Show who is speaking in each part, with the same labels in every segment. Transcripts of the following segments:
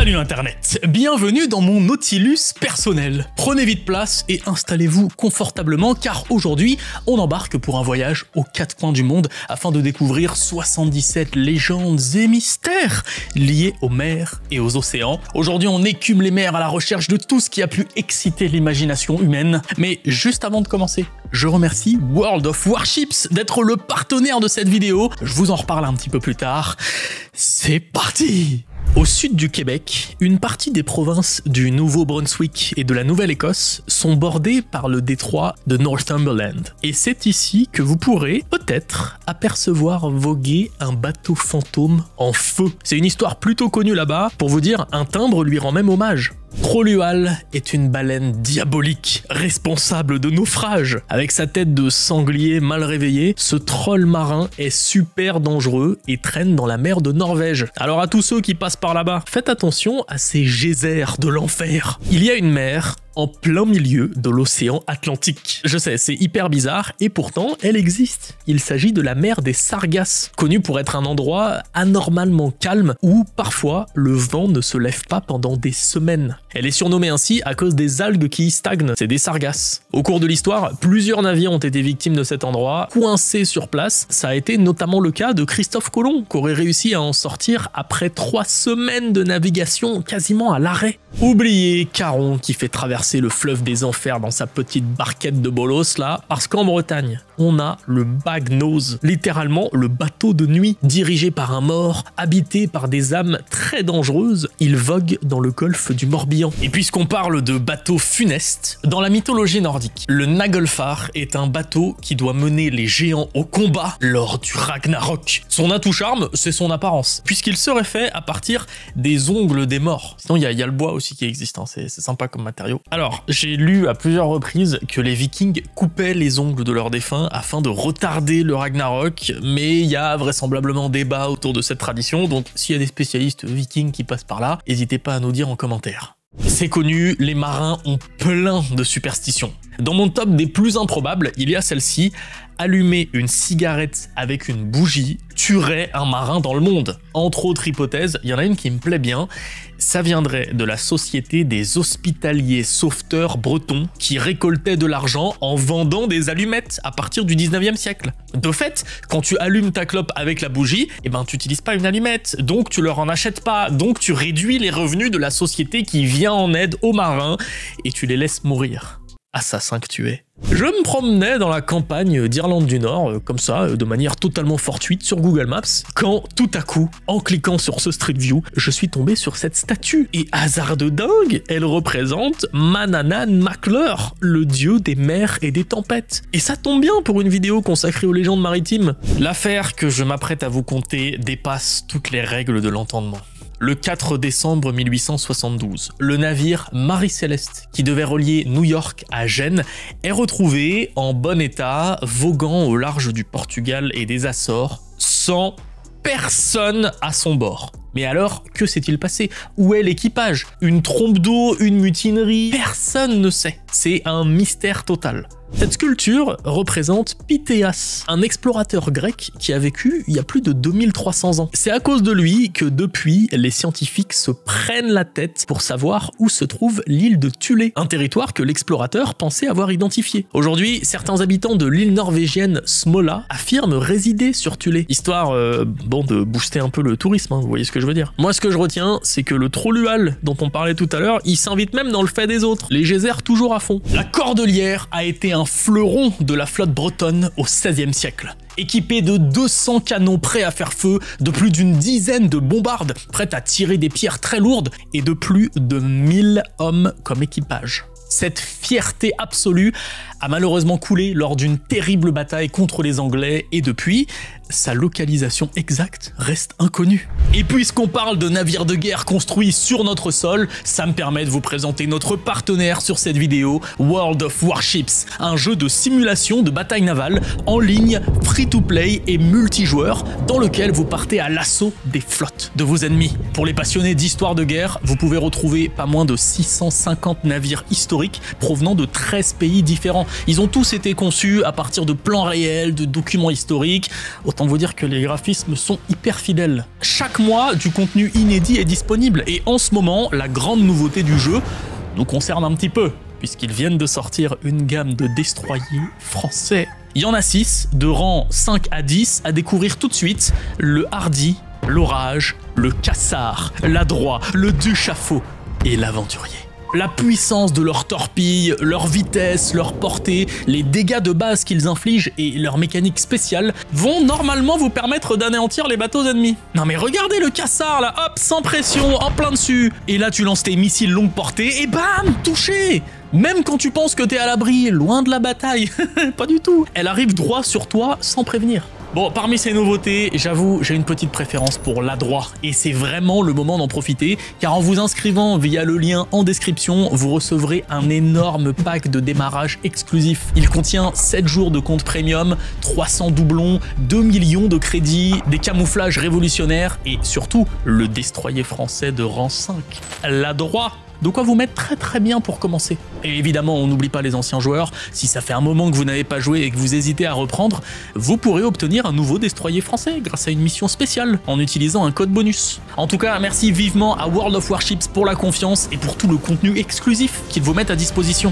Speaker 1: Salut Internet, bienvenue dans mon Nautilus personnel. Prenez vite place et installez-vous confortablement car aujourd'hui, on embarque pour un voyage aux quatre coins du monde afin de découvrir 77 légendes et mystères liés aux mers et aux océans. Aujourd'hui, on écume les mers à la recherche de tout ce qui a pu exciter l'imagination humaine. Mais juste avant de commencer, je remercie World of Warships d'être le partenaire de cette vidéo. Je vous en reparle un petit peu plus tard. C'est parti! Au sud du Québec, une partie des provinces du Nouveau-Brunswick et de la Nouvelle-Écosse sont bordées par le détroit de Northumberland. Et c'est ici que vous pourrez peut-être apercevoir voguer un bateau fantôme en feu. C'est une histoire plutôt connue là-bas. Pour vous dire, un timbre lui rend même hommage. Trollual est une baleine diabolique, responsable de naufrages. Avec sa tête de sanglier mal réveillé, ce troll marin est super dangereux et traîne dans la mer de Norvège. Alors à tous ceux qui passent par là-bas, faites attention à ces geysers de l'enfer. Il y a une mer en plein milieu de l'océan Atlantique. Je sais, c'est hyper bizarre et pourtant elle existe. Il s'agit de la mer des Sargasses, connue pour être un endroit anormalement calme où parfois le vent ne se lève pas pendant des semaines. Elle est surnommée ainsi à cause des algues qui y stagnent, c'est des sargasses. Au cours de l'histoire, plusieurs navires ont été victimes de cet endroit, coincés sur place. Ça a été notamment le cas de Christophe Colomb, qui aurait réussi à en sortir après 3 semaines de navigation quasiment à l'arrêt. Oubliez Caron qui fait traverser le fleuve des enfers dans sa petite barquette de bolos là, parce qu'en Bretagne, on a le Bagnose, littéralement le bateau de nuit, dirigé par un mort, habité par des âmes très dangereuses. Il vogue dans le golfe du Morbihan. Et puisqu'on parle de bateaux funestes, dans la mythologie nordique, le Naglfar est un bateau qui doit mener les géants au combat lors du Ragnarok. Son atout charme, c'est son apparence, puisqu'il serait fait à partir des ongles des morts. Sinon, il y a le bois aussi qui existe, hein. C'est sympa comme matériau. Alors, j'ai lu à plusieurs reprises que les Vikings coupaient les ongles de leurs défunts afin de retarder le Ragnarok, mais il y a vraisemblablement débat autour de cette tradition, donc s'il y a des spécialistes vikings qui passent par là, n'hésitez pas à nous dire en commentaire. C'est connu, les marins ont plein de superstitions. Dans mon top des plus improbables, il y a celle-ci: allumer une cigarette avec une bougie tuerait un marin dans le monde. Entre autres hypothèses, il y en a une qui me plaît bien. Ça viendrait de la société des hospitaliers sauveteurs bretons qui récoltaient de l'argent en vendant des allumettes à partir du 19e siècle. De fait, quand tu allumes ta clope avec la bougie, tu n'utilises pas une allumette, donc tu leur en achètes pas, donc tu réduis les revenus de la société qui vient en aide aux marins et tu les laisses mourir. Assassin que tu es. Je me promenais dans la campagne d'Irlande du Nord, comme ça, de manière totalement fortuite sur Google Maps, quand tout à coup, en cliquant sur ce Street View, je suis tombé sur cette statue. Et hasard de dingue, elle représente Manannan MacLure, le dieu des mers et des tempêtes. Et ça tombe bien pour une vidéo consacrée aux légendes maritimes. L'affaire que je m'apprête à vous conter dépasse toutes les règles de l'entendement. Le 4 décembre 1872, le navire Marie-Céleste, qui devait relier New York à Gênes, est retrouvé en bon état, voguant au large du Portugal et des Açores, sans personne à son bord. Mais alors, que s'est-il passé? Où est l'équipage? Une trompe d'eau? Une mutinerie? Personne ne sait. C'est un mystère total. Cette sculpture représente Pythéas, un explorateur grec qui a vécu il y a plus de 2300 ans. C'est à cause de lui que depuis, les scientifiques se prennent la tête pour savoir où se trouve l'île de Thulé, un territoire que l'explorateur pensait avoir identifié. Aujourd'hui, certains habitants de l'île norvégienne Smolla affirment résider sur Thulé, histoire de booster un peu le tourisme, hein, vous voyez ce que je veux dire. Moi, ce que je retiens, c'est que le Trollual dont on parlait tout à l'heure, il s'invite même dans le fait des autres, les geysers toujours à fond. La Cordelière a été un fleuron de la flotte bretonne au XVIe siècle. Équipé de 200 canons prêts à faire feu, de plus d'une dizaine de bombardes prêtes à tirer des pierres très lourdes et de plus de 1000 hommes comme équipage. Cette fierté absolue a malheureusement coulé lors d'une terrible bataille contre les Anglais et depuis, sa localisation exacte reste inconnue. Et puisqu'on parle de navires de guerre construits sur notre sol, ça me permet de vous présenter notre partenaire sur cette vidéo, World of Warships, un jeu de simulation de bataille navale en ligne, free-to-play et multijoueur, dans lequel vous partez à l'assaut des flottes de vos ennemis. Pour les passionnés d'histoire de guerre, vous pouvez retrouver pas moins de 650 navires historiques provenant de 13 pays différents. Ils ont tous été conçus à partir de plans réels, de documents historiques. Autant autant vous dire que les graphismes sont hyper fidèles. Chaque mois, du contenu inédit est disponible, et en ce moment, la grande nouveauté du jeu nous concerne un petit peu, puisqu'ils viennent de sortir une gamme de destroyers français. Il y en a 6, de rang 5 à 10, à découvrir tout de suite: le Hardy, l'Orage, le Cassard, l'Adroit, le Duchafaud et l'Aventurier. La puissance de leurs torpilles, leur vitesse, leur portée, les dégâts de base qu'ils infligent et leur mécanique spéciale vont normalement vous permettre d'anéantir les bateaux ennemis. Non mais regardez le Cassard là, hop, sans pression, en plein dessus. Et là tu lances tes missiles longue portée et bam, touché. Même quand tu penses que t'es à l'abri, loin de la bataille, pas du tout. Elle arrive droit sur toi sans prévenir. Bon, parmi ces nouveautés, j'avoue, j'ai une petite préférence pour l'Adroit, et c'est vraiment le moment d'en profiter, car en vous inscrivant via le lien en description, vous recevrez un énorme pack de démarrage exclusif. Il contient 7 jours de compte premium, 300 doublons, 2 millions de crédits, des camouflages révolutionnaires, et surtout, le destroyer français de rang 5. L'Adroit, de quoi vous mettre très bien pour commencer. Et évidemment, on n'oublie pas les anciens joueurs. Si ça fait un moment que vous n'avez pas joué et que vous hésitez à reprendre, vous pourrez obtenir un nouveau destroyer français grâce à une mission spéciale en utilisant un code bonus. En tout cas, merci vivement à World of Warships pour la confiance et pour tout le contenu exclusif qu'ils vous mettent à disposition.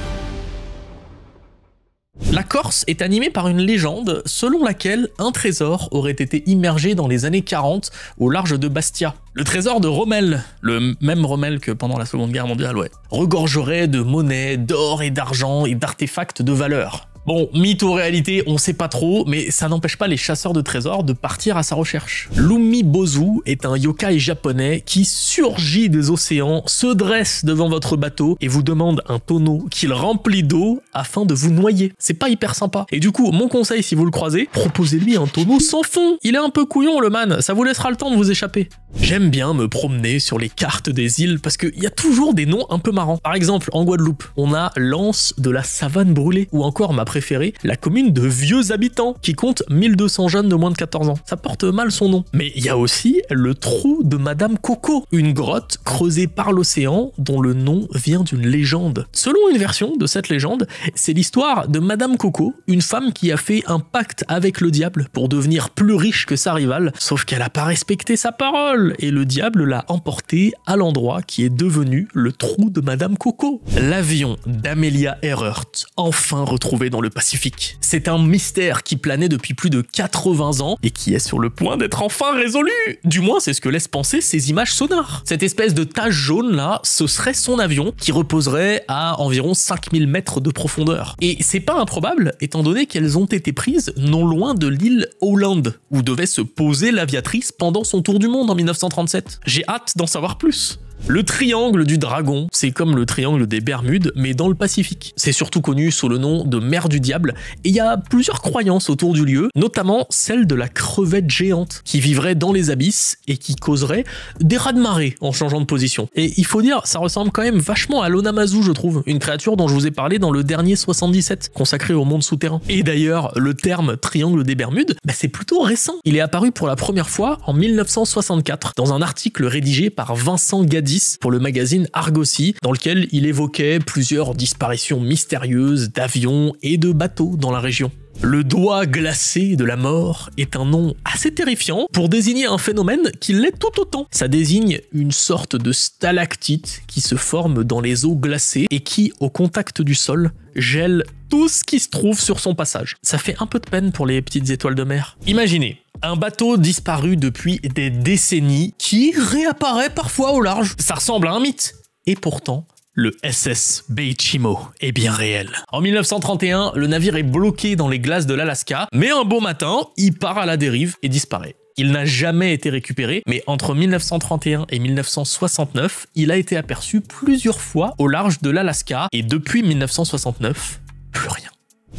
Speaker 1: La Corse est animée par une légende selon laquelle un trésor aurait été immergé dans les années 40 au large de Bastia. Le trésor de Rommel, le même Rommel que pendant la Seconde Guerre mondiale, ouais, regorgerait de monnaie, d'or et d'argent et d'artefacts de valeur. Bon, mythe ou réalité, on sait pas trop, mais ça n'empêche pas les chasseurs de trésors de partir à sa recherche. Lumibozu est un yokai japonais qui surgit des océans, se dresse devant votre bateau et vous demande un tonneau qu'il remplit d'eau afin de vous noyer. C'est pas hyper sympa. Et du coup, mon conseil si vous le croisez, proposez-lui un tonneau sans fond. Il est un peu couillon le man, ça vous laissera le temps de vous échapper. J'aime bien me promener sur les cartes des îles parce qu'il y a toujours des noms un peu marrants. Par exemple, en Guadeloupe, on a l'anse de la savane brûlée, ou encore ma préférée, la commune de Vieux Habitants, qui compte 1200 jeunes de moins de 14 ans. Ça porte mal son nom. Mais il y a aussi le trou de Madame Coco, une grotte creusée par l'océan dont le nom vient d'une légende. Selon une version de cette légende, c'est l'histoire de Madame Coco, une femme qui a fait un pacte avec le diable pour devenir plus riche que sa rivale, sauf qu'elle n'a pas respecté sa parole, et le diable l'a emportée à l'endroit qui est devenu le trou de Madame Coco. L'avion d'Amelia Earhart, enfin retrouvé dans le Pacifique. C'est un mystère qui planait depuis plus de 80 ans et qui est sur le point d'être enfin résolu. Du moins, c'est ce que laissent penser ces images sonores. Cette espèce de tache jaune là, ce serait son avion qui reposerait à environ 5000 mètres de profondeur. Et c'est pas improbable étant donné qu'elles ont été prises non loin de l'île Holland, où devait se poser l'aviatrice pendant son tour du monde en 1937. J'ai hâte d'en savoir plus. Le triangle du dragon, c'est comme le triangle des Bermudes, mais dans le Pacifique. C'est surtout connu sous le nom de mer du diable, et il y a plusieurs croyances autour du lieu, notamment celle de la crevette géante, qui vivrait dans les abysses et qui causerait des raz-de-marée en changeant de position. Et il faut dire, ça ressemble quand même vachement à l'Onamazu, je trouve, une créature dont je vous ai parlé dans le dernier 77, consacré au monde souterrain. Et d'ailleurs, le terme triangle des Bermudes, c'est plutôt récent. Il est apparu pour la première fois en 1964, dans un article rédigé par Vincent Gadis pour le magazine Argosy, dans lequel il évoquait plusieurs disparitions mystérieuses d'avions et de bateaux dans la région. Le doigt glacé de la mort est un nom assez terrifiant pour désigner un phénomène qui l'est tout autant. Ça désigne une sorte de stalactite qui se forme dans les eaux glacées et qui, au contact du sol, gèle tout ce qui se trouve sur son passage. Ça fait un peu de peine pour les petites étoiles de mer. Imaginez un bateau disparu depuis des décennies qui réapparaît parfois au large. Ça ressemble à un mythe. Et pourtant, le SS Beichimo est bien réel. En 1931, le navire est bloqué dans les glaces de l'Alaska, mais un beau matin, il part à la dérive et disparaît. Il n'a jamais été récupéré, mais entre 1931 et 1969, il a été aperçu plusieurs fois au large de l'Alaska, et depuis 1969, plus rien.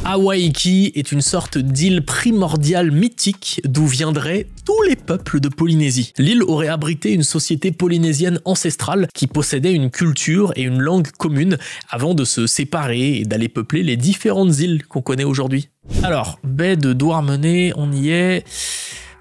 Speaker 1: Hawaiki est une sorte d'île primordiale mythique d'où viendraient tous les peuples de Polynésie. L'île aurait abrité une société polynésienne ancestrale qui possédait une culture et une langue commune avant de se séparer et d'aller peupler les différentes îles qu'on connaît aujourd'hui. Alors, baie de Douarnenez, on y est...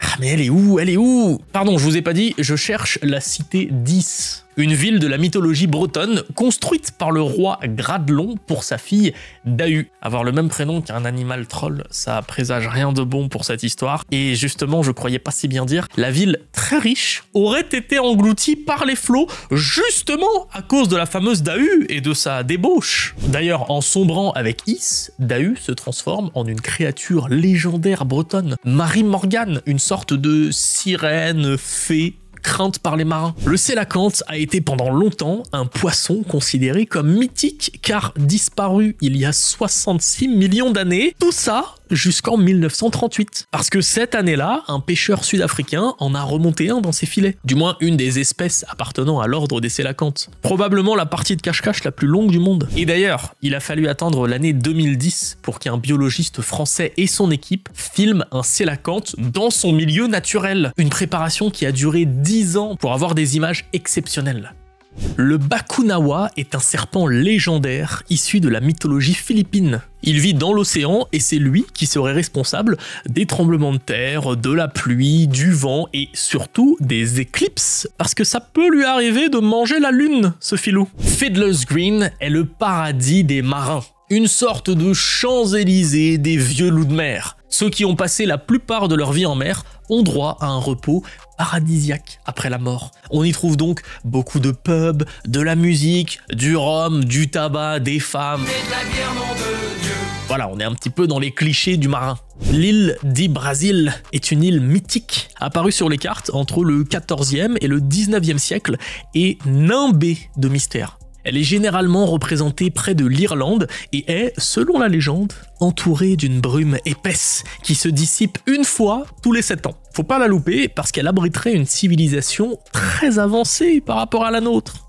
Speaker 1: Ah mais elle est où? Elle est où? Pardon, je vous ai pas dit, je cherche la cité 10. une ville de la mythologie bretonne construite par le roi Gradelon pour sa fille Dahu. Avoir le même prénom qu'un animal troll, ça présage rien de bon pour cette histoire. Et justement, je croyais pas si bien dire, la ville très riche aurait été engloutie par les flots justement à cause de la fameuse Dahu et de sa débauche. D'ailleurs, en sombrant avec Is, Dahu se transforme en une créature légendaire bretonne, Marie Morgane, une sorte de sirène, fée, crainte par les marins. Le sélacanthe a été pendant longtemps un poisson considéré comme mythique car disparu il y a 66 millions d'années. Tout ça jusqu'en 1938. Parce que cette année-là, un pêcheur sud-africain en a remonté un dans ses filets. Du moins une des espèces appartenant à l'ordre des sélacanthes. Probablement la partie de cache-cache la plus longue du monde. Et d'ailleurs, il a fallu attendre l'année 2010 pour qu'un biologiste français et son équipe filment un sélacanthe dans son milieu naturel. Une préparation qui a duré 10 ans pour avoir des images exceptionnelles. Le bakunawa est un serpent légendaire issu de la mythologie philippine. Il vit dans l'océan et c'est lui qui serait responsable des tremblements de terre, de la pluie, du vent et surtout des éclipses. Parce que ça peut lui arriver de manger la lune, ce filou. Fiddler's Green est le paradis des marins. Une sorte de Champs-Élysées des vieux loups de mer. Ceux qui ont passé la plupart de leur vie en mer ont droit à un repos paradisiaque après la mort. On y trouve donc beaucoup de pubs, de la musique, du rhum, du tabac, des femmes. Et de la bière, nom de Dieu. Voilà, on est un petit peu dans les clichés du marin. L'île d'Ybrasil est une île mythique, apparue sur les cartes entre le 14e et le 19e siècle et nimbée de mystères. Elle est généralement représentée près de l'Irlande et est, selon la légende, entourée d'une brume épaisse qui se dissipe une fois tous les 7 ans. Faut pas la louper parce qu'elle abriterait une civilisation très avancée par rapport à la nôtre.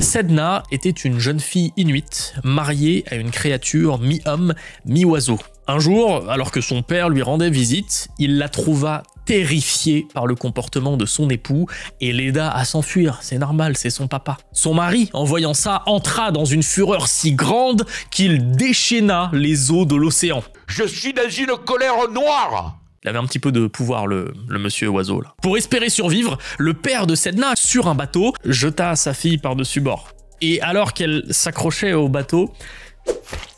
Speaker 1: Sedna était une jeune fille inuite mariée à une créature mi-homme, mi-oiseau. Un jour, alors que son père lui rendait visite, il la trouva terrifiée par le comportement de son époux et l'aida à s'enfuir. C'est normal, c'est son papa. Son mari, en voyant ça, entra dans une fureur si grande qu'il déchaîna les eaux de l'océan. « Je suis dans une colère noire !» Il avait un petit peu de pouvoir, le monsieur oiseau, là. Pour espérer survivre, le père de Sedna, sur un bateau, jeta sa fille par-dessus bord. Et alors qu'elle s'accrochait au bateau,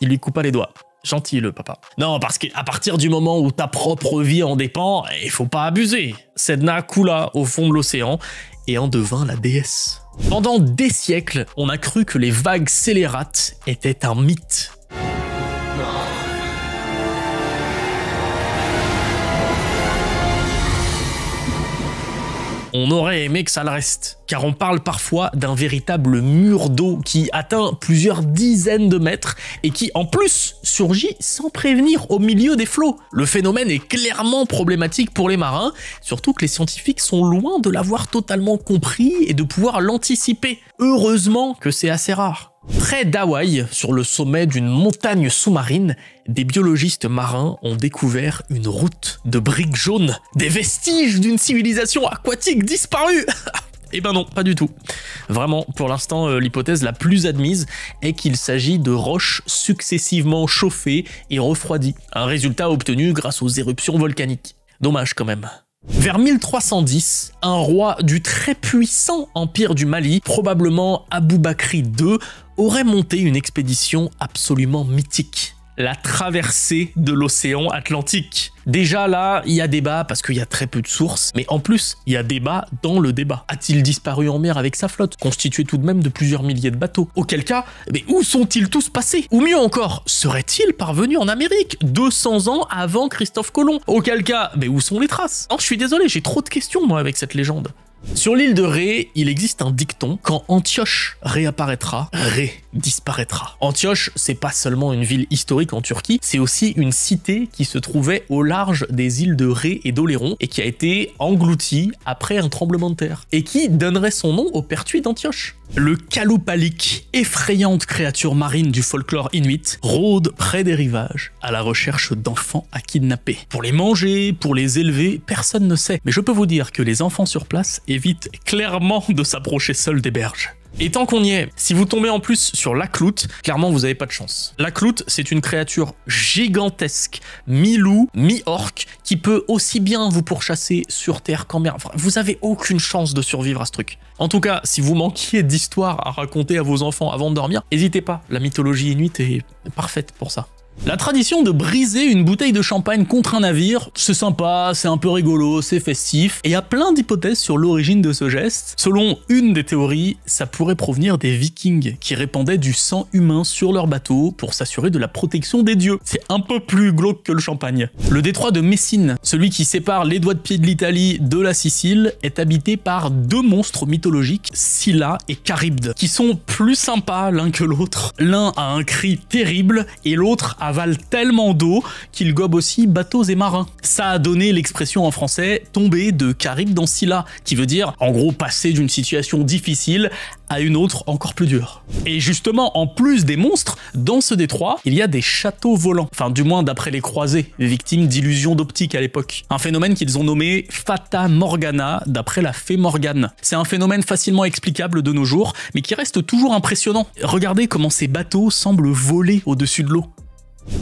Speaker 1: il lui coupa les doigts. Gentil, le papa. Non, parce qu'à partir du moment où ta propre vie en dépend, il faut pas abuser. Sedna coula au fond de l'océan et en devint la déesse. Pendant des siècles, on a cru que les vagues scélérates étaient un mythe. On aurait aimé que ça le reste, car on parle parfois d'un véritable mur d'eau qui atteint plusieurs dizaines de mètres et qui, en plus, surgit sans prévenir au milieu des flots. Le phénomène est clairement problématique pour les marins, surtout que les scientifiques sont loin de l'avoir totalement compris et de pouvoir l'anticiper. Heureusement que c'est assez rare. Près d'Hawaï, sur le sommet d'une montagne sous-marine, des biologistes marins ont découvert une route de briques jaunes, des vestiges d'une civilisation aquatique disparue. Eh ben non, pas du tout. Vraiment, pour l'instant, l'hypothèse la plus admise est qu'il s'agit de roches successivement chauffées et refroidies. Un résultat obtenu grâce aux éruptions volcaniques. Dommage quand même. Vers 1310, un roi du très puissant empire du Mali, probablement Aboubakri II, aurait monté une expédition absolument mythique. La traversée de l'océan Atlantique. Déjà là, il y a débat parce qu'il y a très peu de sources, mais en plus, il y a débat dans le débat. A-t-il disparu en mer avec sa flotte, constituée tout de même de plusieurs milliers de bateaux? Auquel cas, mais où sont-ils tous passés? Ou mieux encore, serait-il parvenu en Amérique 200 ans avant Christophe Colomb? Auquel cas, mais où sont les traces? Non, je suis désolé, j'ai trop de questions moi avec cette légende. Sur l'île de Ré, il existe un dicton: quand Antioche réapparaîtra, Ré disparaîtra. Antioche, c'est pas seulement une ville historique en Turquie, c'est aussi une cité qui se trouvait au large des îles de Ré et d'Oléron et qui a été engloutie après un tremblement de terre et qui donnerait son nom au pertuis d'Antioche. Le Kalupalik, effrayante créature marine du folklore inuit, rôde près des rivages à la recherche d'enfants à kidnapper. Pour les manger, pour les élever, personne ne sait. Mais je peux vous dire que les enfants sur place évitent clairement de s'approcher seuls des berges. Et tant qu'on y est, si vous tombez en plus sur l'Aklout, clairement vous avez pas de chance. L'Aklout, c'est une créature gigantesque, mi-loup, mi-orc, qui peut aussi bien vous pourchasser sur terre qu'en mer. Enfin, vous avez aucune chance de survivre à ce truc. En tout cas, si vous manquiez d'histoires à raconter à vos enfants avant de dormir, n'hésitez pas, la mythologie inuite est parfaite pour ça. La tradition de briser une bouteille de champagne contre un navire, c'est sympa, c'est un peu rigolo, c'est festif, et il y a plein d'hypothèses sur l'origine de ce geste. Selon une des théories, ça pourrait provenir des Vikings qui répandaient du sang humain sur leur bateau pour s'assurer de la protection des dieux. C'est un peu plus glauque que le champagne. Le détroit de Messine, celui qui sépare les doigts de pied de l'Italie de la Sicile, est habité par deux monstres mythologiques, Scylla et Charybde, qui sont plus sympas l'un que l'autre. L'un a un cri terrible et l'autre avale tellement d'eau qu'il gobe aussi bateaux et marins. Ça a donné l'expression en français « tomber de Charybde dans Scylla », qui veut dire en gros passer d'une situation difficile à une autre encore plus dure. Et justement, en plus des monstres, dans ce détroit, il y a des châteaux volants, enfin du moins d'après les croisés, victimes d'illusions d'optique à l'époque. Un phénomène qu'ils ont nommé Fata Morgana, d'après la fée Morgane. C'est un phénomène facilement explicable de nos jours, mais qui reste toujours impressionnant. Regardez comment ces bateaux semblent voler au-dessus de l'eau.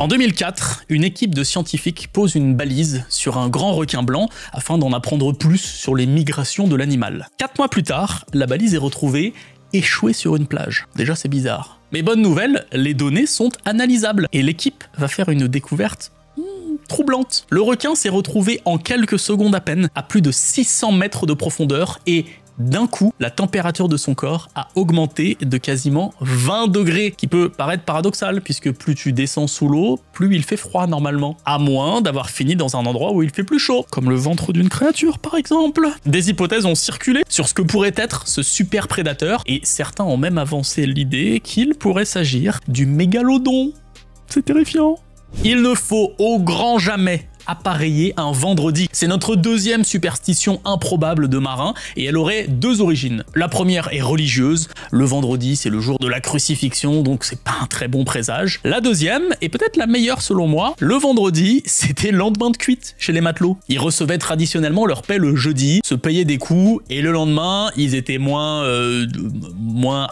Speaker 1: En 2004, une équipe de scientifiques pose une balise sur un grand requin blanc afin d'en apprendre plus sur les migrations de l'animal. 4 mois plus tard, la balise est retrouvée échouée sur une plage. Déjà, c'est bizarre. Mais bonne nouvelle, les données sont analysables et l'équipe va faire une découverte troublante. Le requin s'est retrouvé en quelques secondes à peine à plus de 600 mètres de profondeur et d'un coup, la température de son corps a augmenté de quasiment 20 degrés, qui peut paraître paradoxal, puisque plus tu descends sous l'eau, plus il fait froid normalement. À moins d'avoir fini dans un endroit où il fait plus chaud, comme le ventre d'une créature par exemple. Des hypothèses ont circulé sur ce que pourrait être ce super prédateur, et certains ont même avancé l'idée qu'il pourrait s'agir du mégalodon. C'est terrifiant. Il ne faut au grand jamais appareiller un vendredi. C'est notre deuxième superstition improbable de marins et elle aurait deux origines. La première est religieuse, le vendredi c'est le jour de la crucifixion donc c'est pas un très bon présage. La deuxième, et peut-être la meilleure selon moi, le vendredi c'était le lendemain de cuite chez les matelots. Ils recevaient traditionnellement leur paie le jeudi, se payaient des coups et le lendemain ils étaient moins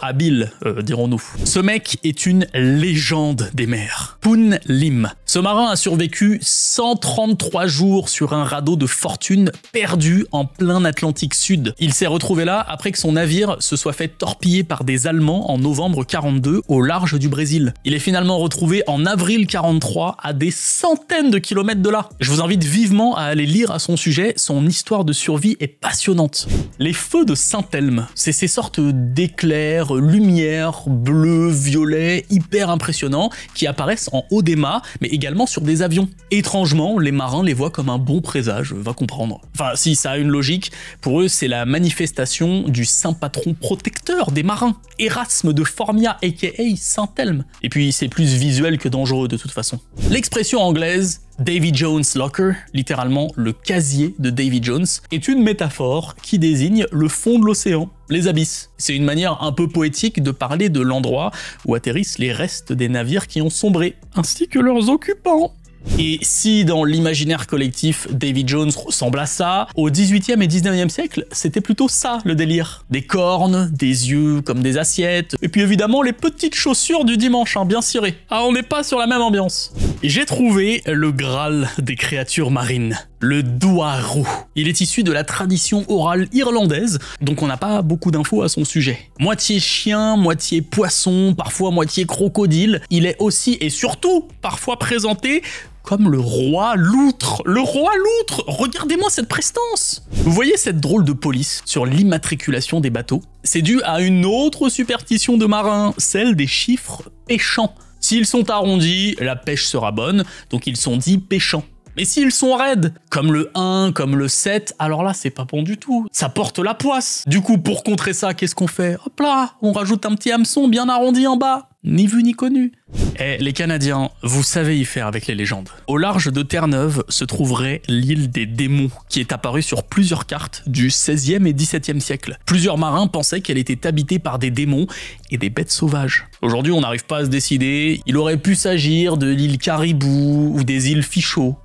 Speaker 1: habiles dirons-nous. Ce mec est une légende des mers. Poon Lim. Ce marin a survécu 133 jours sur un radeau de fortune perdu en plein Atlantique Sud. Il s'est retrouvé là après que son navire se soit fait torpiller par des Allemands en novembre 42 au large du Brésil. Il est finalement retrouvé en avril 43 à des centaines de kilomètres de là. Je vous invite vivement à aller lire à son sujet, son histoire de survie est passionnante. Les feux de Saint-Elme, c'est ces sortes d'éclairs, lumières, bleues, violets, hyper impressionnants qui apparaissent en haut des mâts, mais également sur des avions. Étrangement, les marins les voient comme un bon présage, va comprendre. Enfin, si, ça a une logique. Pour eux, c'est la manifestation du saint patron protecteur des marins, Erasme de Formia, aka Saint-Elme. Et puis, c'est plus visuel que dangereux de toute façon. L'expression anglaise Davy Jones Locker, littéralement le casier de Davy Jones, est une métaphore qui désigne le fond de l'océan, les abysses. C'est une manière un peu poétique de parler de l'endroit où atterrissent les restes des navires qui ont sombré, ainsi que leurs occupants. Et si dans l'imaginaire collectif, Davy Jones ressemble à ça, au 18e et 19e siècle, c'était plutôt ça le délire. Des cornes, des yeux comme des assiettes, et puis évidemment les petites chaussures du dimanche, bien cirées. Ah, on n'est pas sur la même ambiance. J'ai trouvé le Graal des créatures marines, le Dwaroo. Il est issu de la tradition orale irlandaise, donc on n'a pas beaucoup d'infos à son sujet. Moitié chien, moitié poisson, parfois moitié crocodile, il est aussi et surtout parfois présenté comme le roi loutre. Le roi loutre! Regardez-moi cette prestance! Vous voyez cette drôle de police sur l'immatriculation des bateaux? C'est dû à une autre superstition de marins, celle des chiffres pêchants. S'ils sont arrondis, la pêche sera bonne, donc ils sont dits pêchants. Mais s'ils sont raides, comme le 1, comme le 7, alors là, c'est pas bon du tout. Ça porte la poisse. Du coup, pour contrer ça, qu'est-ce qu'on fait? Hop là, on rajoute un petit hameçon bien arrondi en bas. Ni vu ni connu. Eh, les Canadiens, vous savez y faire avec les légendes. Au large de Terre-Neuve se trouverait l'île des démons, qui est apparue sur plusieurs cartes du 16e et 17e siècle. Plusieurs marins pensaient qu'elle était habitée par des démons et des bêtes sauvages. Aujourd'hui, on n'arrive pas à se décider. Il aurait pu s'agir de l'île Caribou ou des îles Fichot.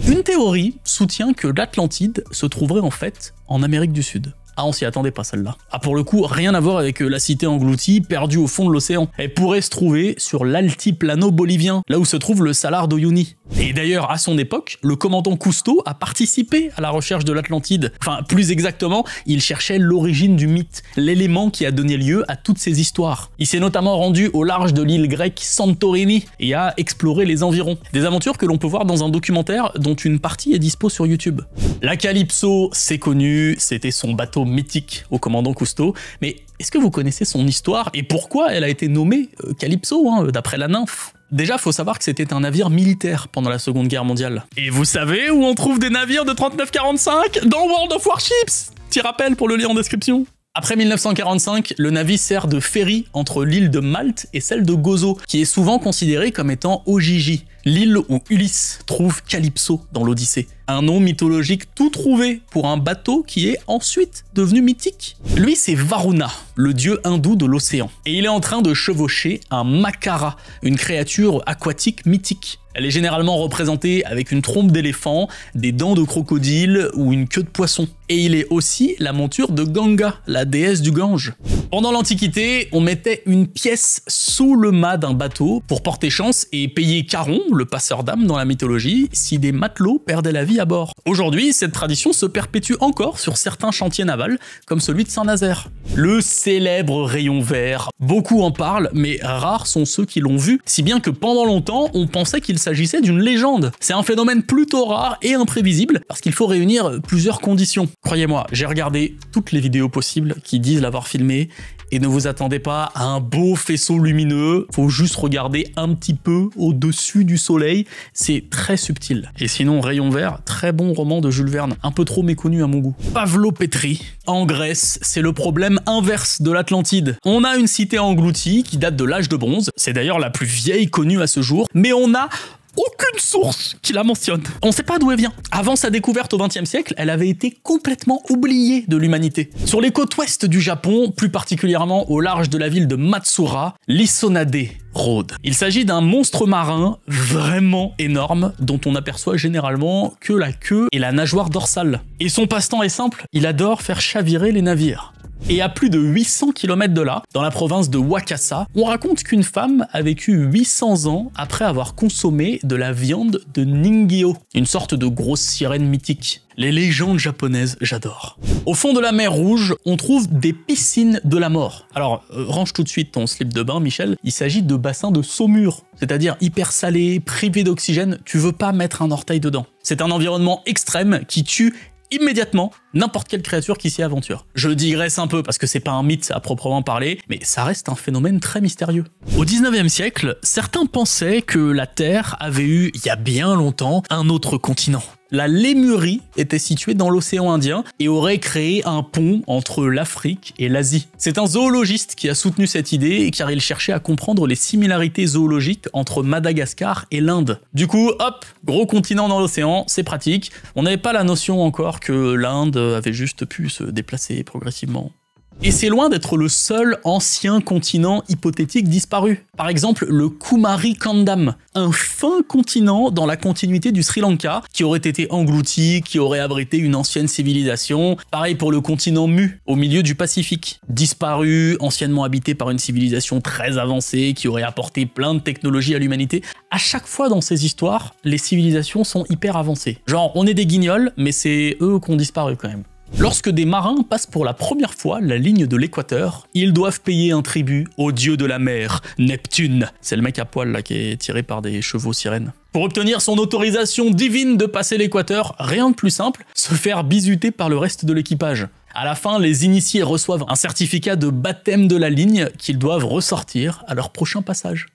Speaker 1: Une théorie soutient que l'Atlantide se trouverait en fait en Amérique du Sud. Ah, on s'y attendait pas celle-là. Ah, pour le coup, rien à voir avec la cité engloutie perdue au fond de l'océan. Elle pourrait se trouver sur l'altiplano bolivien, là où se trouve le Salar d'Uyuni. Et d'ailleurs, à son époque, le commandant Cousteau a participé à la recherche de l'Atlantide. Enfin, plus exactement, il cherchait l'origine du mythe, l'élément qui a donné lieu à toutes ces histoires. Il s'est notamment rendu au large de l'île grecque Santorini et a exploré les environs. Des aventures que l'on peut voir dans un documentaire dont une partie est dispo sur YouTube. La Calypso, c'est connu, c'était son bateau mythique au commandant Cousteau, mais est-ce que vous connaissez son histoire et pourquoi elle a été nommée Calypso, d'après la nymphe? Déjà, faut savoir que c'était un navire militaire pendant la Seconde Guerre mondiale. Et vous savez où on trouve des navires de 39-45 ? Dans World of Warships ! Petit rappel pour le lien en description. Après 1945, le navire sert de ferry entre l'île de Malte et celle de Gozo, qui est souvent considérée comme étant Ojiji, l'île où Ulysse trouve Calypso dans l'Odyssée. Un nom mythologique tout trouvé pour un bateau qui est ensuite devenu mythique. Lui, c'est Varuna, le dieu hindou de l'océan. Et il est en train de chevaucher un Makara, une créature aquatique mythique. Elle est généralement représentée avec une trompe d'éléphant, des dents de crocodile ou une queue de poisson. Et il est aussi la monture de Ganga, la déesse du Gange. Pendant l'Antiquité, on mettait une pièce sous le mât d'un bateau pour porter chance et payer Charon, le passeur d'âme dans la mythologie, si des matelots perdaient la vie à bord. Aujourd'hui, cette tradition se perpétue encore sur certains chantiers navals, comme celui de Saint-Nazaire. Le célèbre rayon vert, beaucoup en parlent, mais rares sont ceux qui l'ont vu, si bien que pendant longtemps, on pensait qu'il s'agissait d'une légende. C'est un phénomène plutôt rare et imprévisible, parce qu'il faut réunir plusieurs conditions. Croyez-moi, j'ai regardé toutes les vidéos possibles qui disent l'avoir filmé, et ne vous attendez pas à un beau faisceau lumineux, faut juste regarder un petit peu au-dessus du soleil, c'est très subtil. Et sinon, Rayon Vert, très bon roman de Jules Verne, un peu trop méconnu à mon goût. Pavlo Petri, en Grèce, c'est le problème inverse de l'Atlantide. On a une cité engloutie qui date de l'âge de bronze, c'est d'ailleurs la plus vieille connue à ce jour, mais on a aucune source qui la mentionne. On sait pas d'où elle vient. Avant sa découverte au XXe siècle, elle avait été complètement oubliée de l'humanité. Sur les côtes ouest du Japon, plus particulièrement au large de la ville de Matsura, l'Isonade rôde. Il s'agit d'un monstre marin vraiment énorme dont on aperçoit généralement que la queue et la nageoire dorsale. Et son passe-temps est simple, il adore faire chavirer les navires. Et à plus de 800 km de là, dans la province de Wakasa, on raconte qu'une femme a vécu 800 ans après avoir consommé de la viande de Ningyo, une sorte de grosse sirène mythique. Les légendes japonaises, j'adore. Au fond de la mer Rouge, on trouve des piscines de la mort. Alors, range tout de suite ton slip de bain, Michel. Il s'agit de bassins de saumure, c'est-à-dire hyper salés, privés d'oxygène. Tu veux pas mettre un orteil dedans. C'est un environnement extrême qui tue immédiatement n'importe quelle créature qui s'y aventure. Je digresse un peu parce que c'est pas un mythe à proprement parler, mais ça reste un phénomène très mystérieux. Au 19e siècle, certains pensaient que la Terre avait eu, il y a bien longtemps, un autre continent. La Lémurie était située dans l'océan Indien et aurait créé un pont entre l'Afrique et l'Asie. C'est un zoologiste qui a soutenu cette idée car il cherchait à comprendre les similarités zoologiques entre Madagascar et l'Inde. Du coup, hop, gros continent dans l'océan, c'est pratique. On n'avait pas la notion encore que l'Inde avait juste pu se déplacer progressivement. Et c'est loin d'être le seul ancien continent hypothétique disparu. Par exemple, le Kumari Kandam, un fin continent dans la continuité du Sri Lanka, qui aurait été englouti, qui aurait abrité une ancienne civilisation. Pareil pour le continent Mu, au milieu du Pacifique. Disparu, anciennement habité par une civilisation très avancée, qui aurait apporté plein de technologies à l'humanité. À chaque fois dans ces histoires, les civilisations sont hyper avancées. Genre, on est des guignols, mais c'est eux qui ont disparu quand même. Lorsque des marins passent pour la première fois la ligne de l'équateur, ils doivent payer un tribut au dieu de la mer, Neptune. C'est le mec à poil là qui est tiré par des chevaux sirènes. Pour obtenir son autorisation divine de passer l'équateur, rien de plus simple, se faire bisuter par le reste de l'équipage. À la fin, les initiés reçoivent un certificat de baptême de la ligne qu'ils doivent ressortir à leur prochain passage.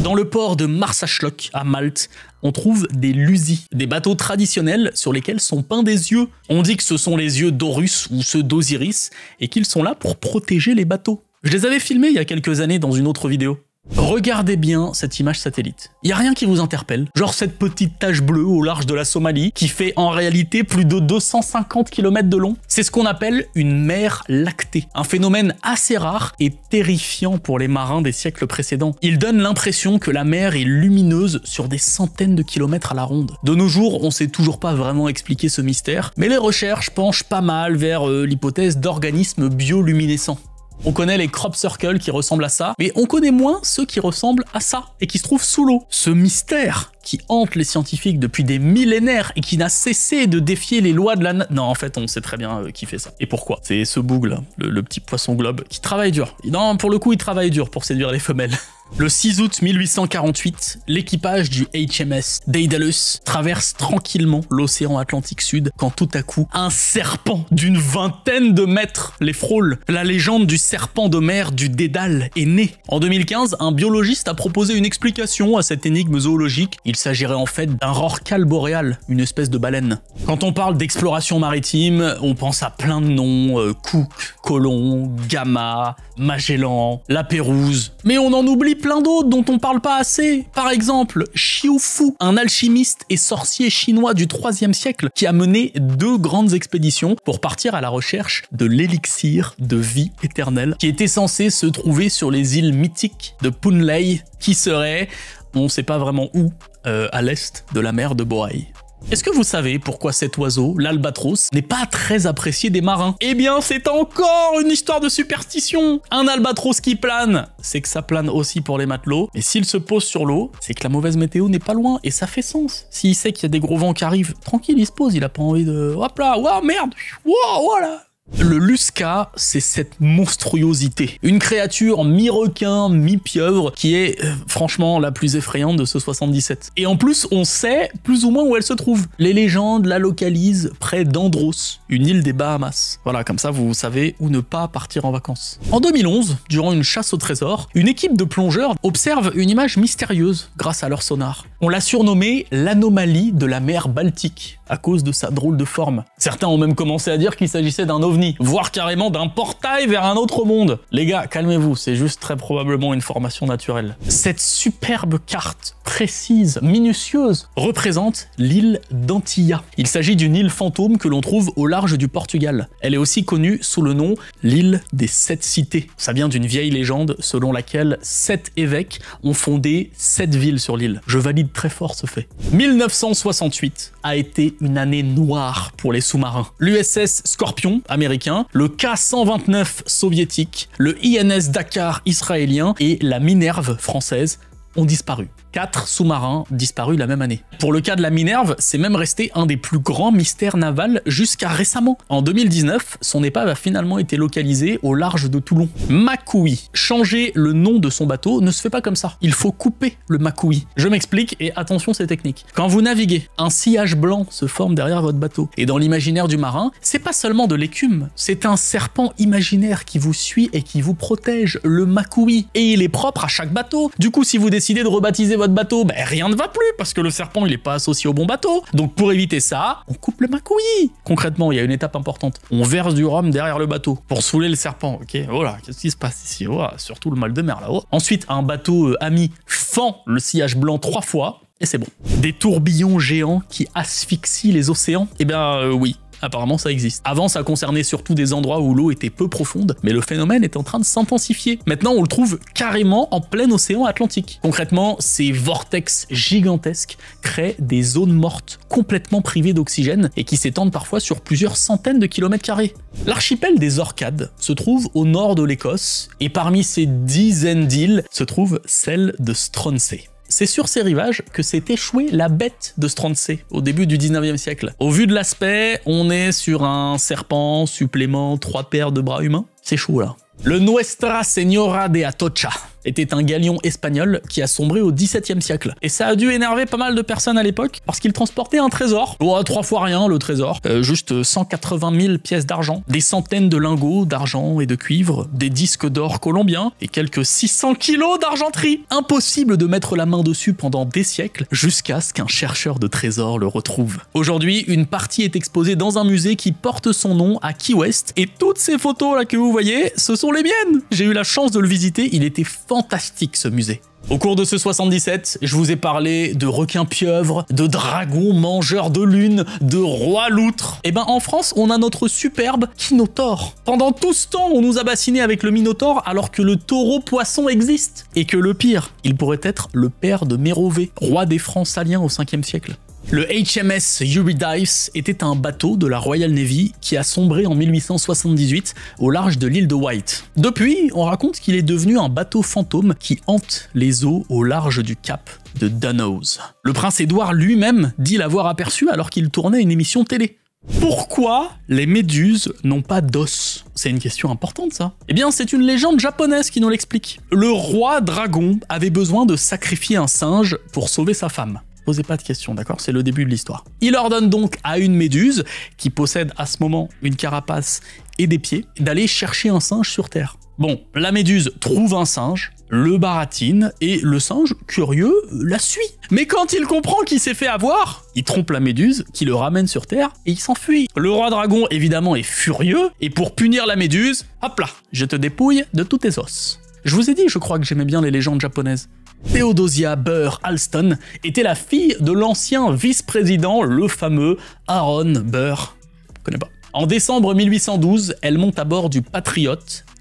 Speaker 1: Dans le port de Marsashlock, à Malte, on trouve des lusis, des bateaux traditionnels sur lesquels sont peints des yeux. On dit que ce sont les yeux d'Horus ou ceux d'Osiris, et qu'ils sont là pour protéger les bateaux. Je les avais filmés il y a quelques années dans une autre vidéo. Regardez bien cette image satellite. Il y a rien qui vous interpelle. Genre cette petite tache bleue au large de la Somalie qui fait en réalité plus de 250 km de long. C'est ce qu'on appelle une mer lactée. Un phénomène assez rare et terrifiant pour les marins des siècles précédents. Il donne l'impression que la mer est lumineuse sur des centaines de kilomètres à la ronde. De nos jours, on sait toujours pas vraiment expliquer ce mystère, mais les recherches penchent pas mal vers l'hypothèse d'organismes bioluminescents. On connaît les crop circles qui ressemblent à ça, mais on connaît moins ceux qui ressemblent à ça et qui se trouvent sous l'eau. Ce mystère qui hante les scientifiques depuis des millénaires et qui n'a cessé de défier les lois de la Non, en fait, on sait très bien qui fait ça. Et pourquoi? C'est ce boug là, le petit poisson globe, qui travaille dur. Non, pour le coup, il travaille dur pour séduire les femelles. Le 6 août 1848, l'équipage du HMS Daedalus traverse tranquillement l'océan Atlantique Sud quand tout à coup, un serpent d'une vingtaine de mètres les frôle. La légende du serpent de mer du Dédale est née. En 2015, un biologiste a proposé une explication à cette énigme zoologique. Il s'agirait en fait d'un rorqual boréal, une espèce de baleine. Quand on parle d'exploration maritime, on pense à plein de noms, Cook, Colomb, Gama, Magellan, La Pérouse. Mais on en oublie plein d'autres dont on parle pas assez. Par exemple, Xiu Fu, un alchimiste et sorcier chinois du 3e siècle qui a mené 2 grandes expéditions pour partir à la recherche de l'élixir de vie éternelle qui était censé se trouver sur les îles mythiques de Punlei qui serait, on sait pas vraiment où, à l'est de la mer de Bohai. Est-ce que vous savez pourquoi cet oiseau, l'albatros, n'est pas très apprécié des marins? Eh bien, c'est encore une histoire de superstition. Un albatros qui plane, c'est que ça plane aussi pour les matelots. Et s'il se pose sur l'eau, c'est que la mauvaise météo n'est pas loin. Et ça fait sens. S'il sait qu'il y a des gros vents qui arrivent, tranquille, il se pose. Il a pas envie de... Hop là, waouh, merde, waouh, voilà. Le lusca, c'est cette monstruosité. Une créature mi-requin, mi-pieuvre, qui est franchement la plus effrayante de ce 77. Et en plus, on sait plus ou moins où elle se trouve. Les légendes la localisent près d'Andros, une île des Bahamas. Voilà, comme ça vous savez où ne pas partir en vacances. En 2011, durant une chasse au trésor, une équipe de plongeurs observe une image mystérieuse grâce à leur sonar. On l'a surnommée l'anomalie de la mer Baltique, à cause de sa drôle de forme. Certains ont même commencé à dire qu'il s'agissait d'un ovni, voire carrément d'un portail vers un autre monde. Les gars, calmez-vous, c'est juste très probablement une formation naturelle. Cette superbe carte, précise, minutieuse, représente l'île d'Antilla. Il s'agit d'une île fantôme que l'on trouve au large du Portugal. Elle est aussi connue sous le nom l'île des 7 cités. Ça vient d'une vieille légende selon laquelle 7 évêques ont fondé 7 villes sur l'île. Je valide très fort ce fait. 1968 a été une année noire pour les sous-marins. L'USS Scorpion américain, le K-129 soviétique, le INS Dakar israélien et la Minerve française ont disparu. 4 sous-marins disparus la même année. Pour le cas de la Minerve, c'est même resté un des plus grands mystères navals jusqu'à récemment. En 2019, son épave a finalement été localisée au large de Toulon. Makui. Changer le nom de son bateau ne se fait pas comme ça. Il faut couper le Makui. Je m'explique et attention, c'est technique. Quand vous naviguez, un sillage blanc se forme derrière votre bateau. Et dans l'imaginaire du marin, c'est pas seulement de l'écume, c'est un serpent imaginaire qui vous suit et qui vous protège, le Makui. Et il est propre à chaque bateau. Du coup, si vous décidez de rebaptiser votre bateau, ben rien ne va plus parce que le serpent il est pas associé au bon bateau. Donc pour éviter ça, on coupe le Makui. Concrètement, il y a une étape importante. On verse du rhum derrière le bateau pour saouler le serpent. Ok, voilà, qu'est-ce qui se passe ici? Voilà, surtout le mal de mer là-haut. Ensuite, un bateau ami fend le sillage blanc 3 fois et c'est bon. Des tourbillons géants qui asphyxient les océans? Eh bien oui. Apparemment, ça existe. Avant, ça concernait surtout des endroits où l'eau était peu profonde, mais le phénomène est en train de s'intensifier. Maintenant, on le trouve carrément en plein océan Atlantique. Concrètement, ces vortex gigantesques créent des zones mortes complètement privées d'oxygène et qui s'étendent parfois sur plusieurs centaines de kilomètres carrés. L'archipel des Orcades se trouve au nord de l'Écosse et parmi ces dizaines d'îles se trouve celle de Stronsay. C'est sur ces rivages que s'est échouée la bête de Stronsay au début du 19e siècle. Au vu de l'aspect, on est sur un serpent supplément 3 paires de bras humains. C'est chaud là. Le Nuestra Señora de Atocha était un galion espagnol qui a sombré au XVIIe siècle. Et ça a dû énerver pas mal de personnes à l'époque parce qu'il transportait un trésor. Oh, 3 fois rien le trésor. Juste 180 000 pièces d'argent, des centaines de lingots d'argent et de cuivre, des disques d'or colombiens et quelques 600 kilos d'argenterie. Impossible de mettre la main dessus pendant des siècles jusqu'à ce qu'un chercheur de trésors le retrouve. Aujourd'hui, une partie est exposée dans un musée qui porte son nom à Key West et toutes ces photos là que vous voyez, ce sont les miennes. J'ai eu la chance de le visiter, il était fantastique ce musée. Au cours de ce 77, je vous ai parlé de requins pieuvres, de dragons mangeurs de lune, de rois loutres. Et ben en France, on a notre superbe Kinotaure. Pendant tout ce temps, on nous a bassiné avec le Minotaure alors que le taureau poisson existe. Et que le pire, il pourrait être le père de Mérovée, roi des Francs saliens au 5e siècle. Le HMS Eurydice était un bateau de la Royal Navy qui a sombré en 1878 au large de l'île de Wight. Depuis, on raconte qu'il est devenu un bateau fantôme qui hante les eaux au large du cap de Dannhausen. Le prince Édouard lui-même dit l'avoir aperçu alors qu'il tournait une émission télé. Pourquoi les méduses n'ont pas d'os? C'est une question importante ça. Eh bien c'est une légende japonaise qui nous l'explique. Le roi dragon avait besoin de sacrifier un singe pour sauver sa femme. Posez pas de questions, d'accord? C'est le début de l'histoire. Il ordonne donc à une méduse, qui possède à ce moment une carapace et des pieds, d'aller chercher un singe sur Terre. Bon, la méduse trouve un singe, le baratine, et le singe, curieux, la suit. Mais quand il comprend qu'il s'est fait avoir, il trompe la méduse, qui le ramène sur Terre, et il s'enfuit. Le roi dragon, évidemment, est furieux, et pour punir la méduse, hop là, je te dépouille de tous tes os. Je vous ai dit, je crois que j'aimais bien les légendes japonaises. Theodosia Burr Alston était la fille de l'ancien vice-président, le fameux Aaron Burr. Je connais pas. En décembre 1812, elle monte à bord du Patriot,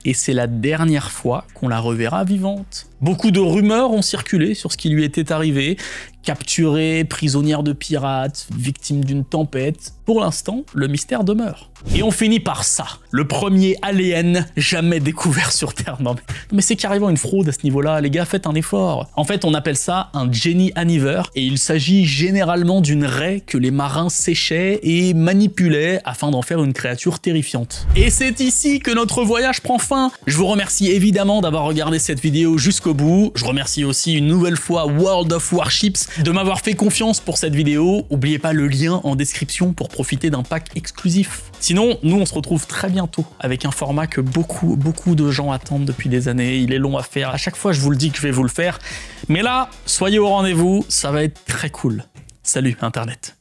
Speaker 1: et c'est la dernière fois qu'on la reverra vivante. Beaucoup de rumeurs ont circulé sur ce qui lui était arrivé, capturée, prisonnière de pirates, victime d'une tempête. Pour l'instant, le mystère demeure. Et on finit par ça, le premier alien jamais découvert sur Terre. Non mais c'est carrément une fraude à ce niveau-là, les gars, faites un effort. En fait, on appelle ça un Jenny Aniver, et il s'agit généralement d'une raie que les marins séchaient et manipulaient afin d'en faire une créature terrifiante. Et c'est ici que notre voyage prend fin. Je vous remercie évidemment d'avoir regardé cette vidéo jusqu'au bout. Je remercie aussi une nouvelle fois World of Warships de m'avoir fait confiance pour cette vidéo. N'oubliez pas le lien en description pour profiter d'un pack exclusif. Sinon, nous on se retrouve très bientôt avec un format que beaucoup de gens attendent depuis des années. Il est long à faire. À chaque fois, je vous le dis que je vais vous le faire. Mais là, soyez au rendez-vous, ça va être très cool. Salut Internet.